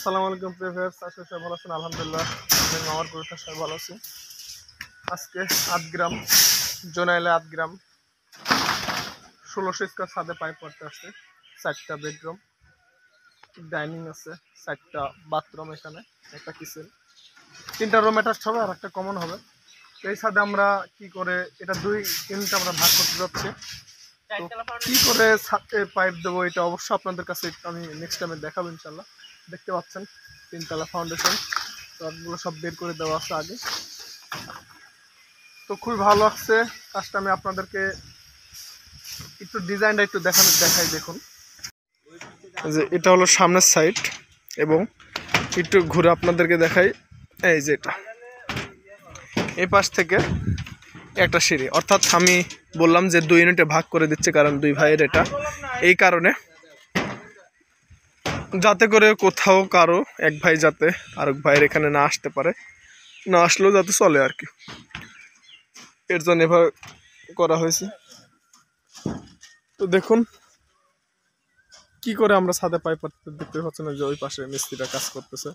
আসসালামু আলাইকুম প্রিভিয়াস আজকে সবাই ভালো আছেন আলহামদুলিল্লাহ আমি আমার পরিবার সবাই ভালো আছি। আজকে 8 গ্রাম জোনাইলে 8 গ্রাম 1600 স্কয়ার ছাদে পাইপ করতে আসছে। 4টা বেডরুম, ডাইনিং আছে, 4টা বাথরুম, এখানে একটা কিচেন, 3টা রুম অ্যাটাচড হবে আর একটা কমন হবে। এই ছাদে আমরা কি করে এটা 2 ইউনিট আমরা ভাগ করতে যাচ্ছি। তো কি করে ছাদে পাইপ দেবো এটা অবশ্যই আপনাদের কাছে আমি নেক্সট টাইমে দেখাবো ইনশাল্লাহ। দেখতে পাচ্ছেন 3তলা ফাউন্ডেশন, রডগুলো সব বের করে দেওয়া আছে আগে। তো খুবই ভালো লাগছে কাজটা। আমি আপনাদেরকে একটু ডিজাইনটা একটু দেখাই দেখুন। যে এটা হলো সামনের সাইড এবং একটু ঘুরে আপনাদেরকে দেখাই। এই যে এটা এই পাশ থেকে একটা সিঁড়ি, অর্থাৎ আমি বললাম যে 2 ইউনিটে ভাগ করে দিচ্ছে কারণ 2 ভাইয়ের এটা, এই কারণে যাতে করে কোথাও কারো এক ভাই যাতে আরেক ভাইয়ের এখানে না আসতে পারে, না আসলেও যাতে চলে আর কি, এর জন্য এভাবে করা হয়েছে। তো দেখুন কি করে আমরা ছাদে পাইপ দেখতে পাচ্ছেন যে ওই পাশে মিস্ত্রিরা কাজ করতেছে।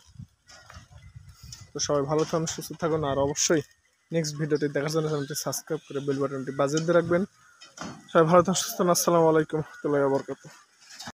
তো সবাই ভালো থাকুন, সুস্থ থাকুন, আর অবশ্যই নেক্সট ভিডিওটি দেখার জন্য চ্যানেলটি সাবস্ক্রাইব করে বেল বাটনটি বাজিয়ে দিয়ে রাখবেন। সবাই ভালো থাকুন, সুস্থ থাকুন। আসসালামু আলাইকুম ওয়া রাহমাতুল্লাহি ওয়া বারাকাতুহু।